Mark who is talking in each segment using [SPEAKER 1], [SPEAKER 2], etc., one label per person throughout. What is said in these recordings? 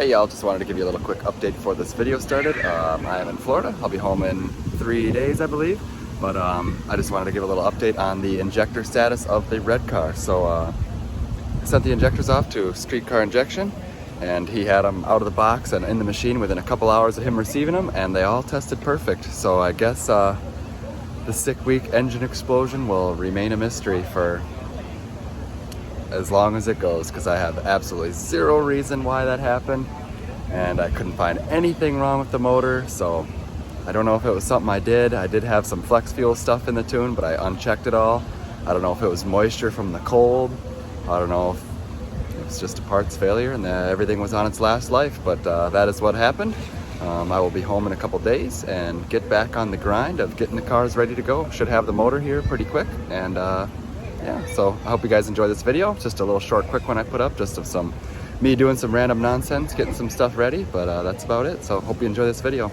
[SPEAKER 1] Hey y'all, just wanted to give you a little quick update before this video started. I am in Florida. I'll be home in 3 days, I believe. But I just wanted to give a little update on the injector status of the red car. So I sent the injectors off to Streetcar Injection, and he had them out of the box and in the machine within a couple hours of him receiving them, and they all tested perfect. So I guess the 6-week engine explosion will remain a mystery for as long as it goes, because I have absolutely zero reason why that happened, and I couldn't find anything wrong with the motor. So I don't know if it was something I did. I did have some flex fuel stuff in the tune, but I unchecked it all. I don't know if it was moisture from the cold. I don't know if it was just a parts failure and everything was on its last life, but that is what happened. I will be home in a couple days and get back on the grind of getting the cars ready to go. Should have the motor here pretty quick, and yeah, so I hope you guys enjoy this video. Just a little short, quick one I put up, just of me doing some random nonsense, getting some stuff ready, but that's about it. So hope you enjoy this video.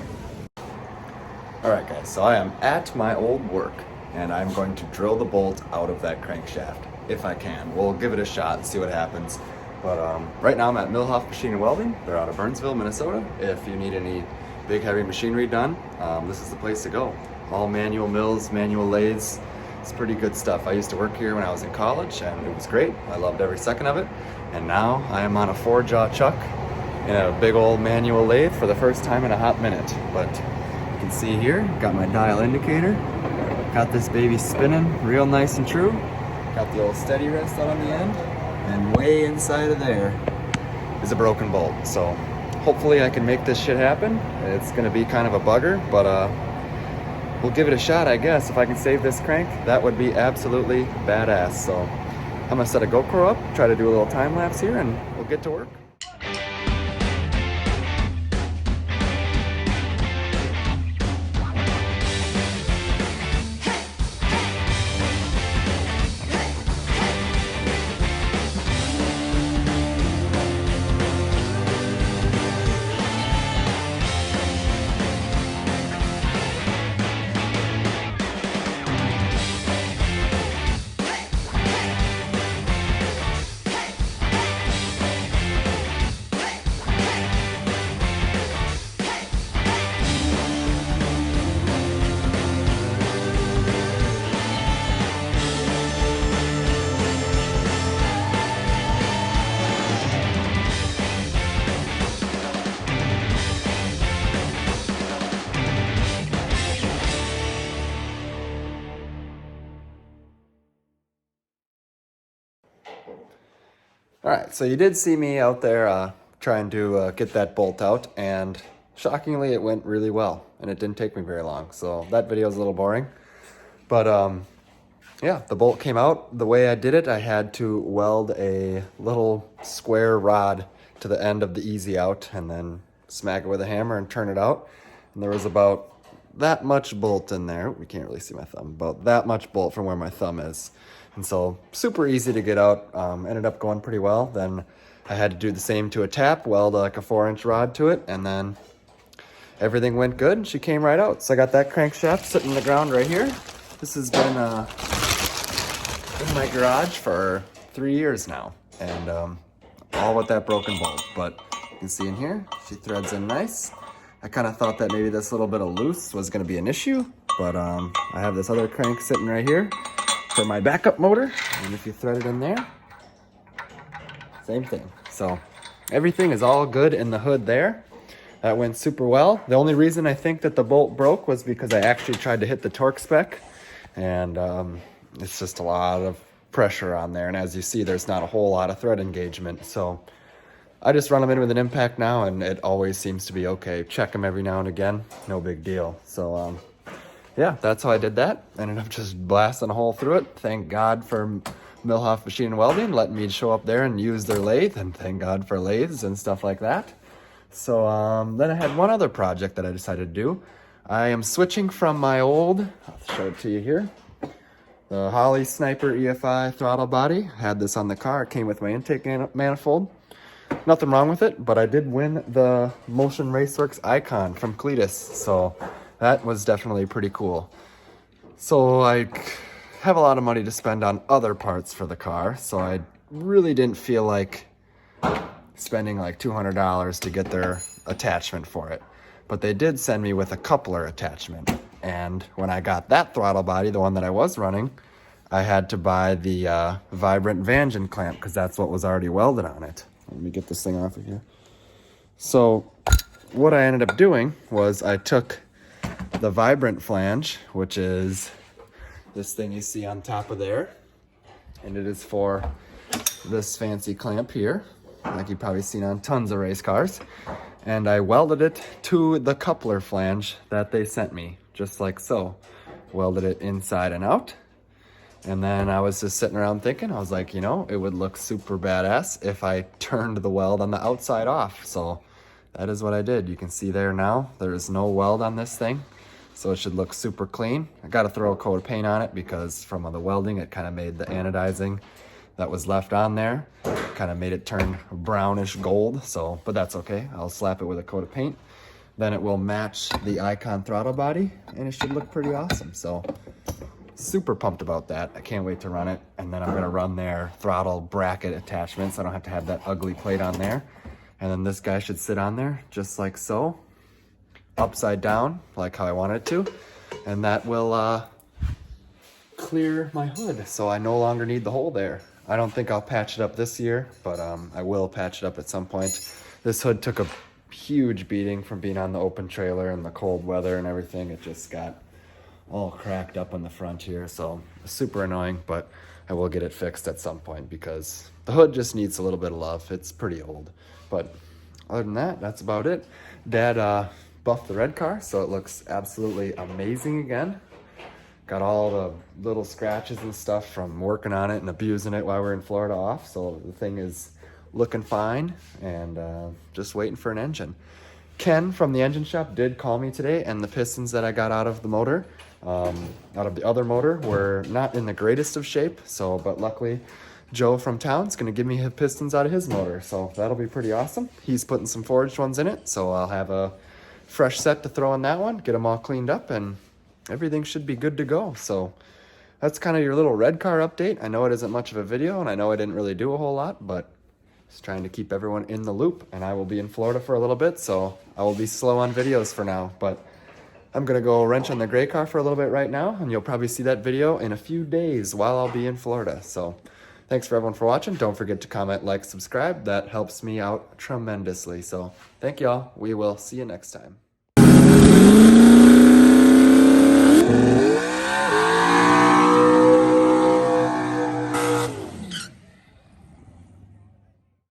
[SPEAKER 1] All right, guys, so I am at my old work, and I'm going to drill the bolt out of that crankshaft, if I can. We'll give it a shot and see what happens. But right now I'm at Milhoff Machine and Welding. They're out of Burnsville, Minnesota. If you need any big, heavy machinery done, this is the place to go. All manual mills, manual lathes. It's pretty good stuff. I used to work here when I was in college, and it was great. I loved every second of it. And now I am on a 4-jaw chuck in a big old manual lathe for the first time in a hot minute. But you can see here, got my dial indicator, got this baby spinning real nice and true, got the old steady rest out on the end, and way inside of there is a broken bolt. So hopefully I can make this shit happen. It's gonna be kind of a bugger, but we'll give it a shot, I guess. If I can save this crank, that would be absolutely badass. So I'm gonna set a GoPro up, try to do a little time lapse here, and we'll get to work. All right, so you did see me out there trying to get that bolt out, and shockingly it went really well, and it didn't take me very long. So that video is a little boring, but yeah, the bolt came out. The way I did it, I had to weld a little square rod to the end of the easy out and then smack it with a hammer and turn it out. And there was about that much bolt in there. We can't really see my thumb, about that much bolt from where my thumb is. And so super easy to get out, ended up going pretty well. Then I had to do the same to a tap, weld like a 4-inch rod to it, and then everything went good. She came right out. So I got that crankshaft sitting in the ground right here. This has been in my garage for 3 years now, and all with that broken bolt. But you can see in here, she threads in nice. I kind of thought that maybe this little bit of loose was going to be an issue, but I have this other crank sitting right here for my backup motor, and if you thread it in there, same thing. So everything is all good in the hood there. That went super well. The only reason I think that the bolt broke was because I actually tried to hit the torque spec, and it's just a lot of pressure on there, and as you see, there's not a whole lot of thread engagement. So I just run them in with an impact now, and it always seems to be okay. Check them every now and again, no big deal. So yeah, that's how I did that. Ended up just blasting a hole through it. Thank God for Milhoff Machine and Welding letting me show up there and use their lathe, and thank God for lathes and stuff like that. So then I had one other project that I decided to do. I am switching from my old, I'll show it to you here, the Holley Sniper EFI throttle body. I had this on the car. It came with my intake manifold. Nothing wrong with it, but I did win the Motion Raceworks Icon from Cletus, so that was definitely pretty cool. So I have a lot of money to spend on other parts for the car, so I really didn't feel like spending like $200 to get their attachment for it. But they did send me with a coupler attachment. And when I got that throttle body, the one that I was running, I had to buy the Vibrant Vangeon clamp because that's what was already welded on it. Let me get this thing off of here. So what I ended up doing was I took the Vibrant flange, which is this thing you see on top of there, and it is for this fancy clamp here, like you've probably seen on tons of race cars. And I welded it to the coupler flange that they sent me, just like so. Welded it inside and out. And then I was just sitting around thinking, I was like, you know, it would look super badass if I turned the weld on the outside off. So that is what I did. You can see there now, there is no weld on this thing. So it should look super clean. I got to throw a coat of paint on it because from the welding, it kind of made the anodizing that was left on there, kind of made it turn brownish gold. So, but that's okay. I'll slap it with a coat of paint. Then it will match the Icon throttle body and it should look pretty awesome. So super pumped about that. I can't wait to run it. And then I'm gonna run their throttle bracket attachments. I don't have to have that ugly plate on there. And then this guy should sit on there just like so, upside down, like how I want it to. And that will clear my hood, so I no longer need the hole there. I don't think I'll patch it up this year, but I will patch it up at some point. This hood took a huge beating from being on the open trailer and the cold weather and everything. It just got all cracked up on the front here, so super annoying, but I will get it fixed at some point because the hood just needs a little bit of love. It's pretty old, but other than that, that's about it. Dad buffed the red car, so it looks absolutely amazing again. Got all the little scratches and stuff from working on it and abusing it while we were in Florida off, so the thing is looking fine and just waiting for an engine. Ken from the engine shop did call me today, and the pistons that I got out of the motor, out of the other motor, were not in the greatest of shape. So, but luckily, Joe from town's gonna give me his pistons out of his motor, so that'll be pretty awesome. He's putting some forged ones in it, so I'll have a fresh set to throw in that one, get them all cleaned up, and everything should be good to go. So that's kind of your little red car update. I know it isn't much of a video, and I know I didn't really do a whole lot, but just trying to keep everyone in the loop. And I will be in Florida for a little bit, so I will be slow on videos for now. But I'm gonna go wrench on the gray car for a little bit right now, and you'll probably see that video in a few days while I'll be in Florida. So thanks for everyone for watching. Don't forget to comment, like, subscribe. That helps me out tremendously. So thank y'all. We will see you next time.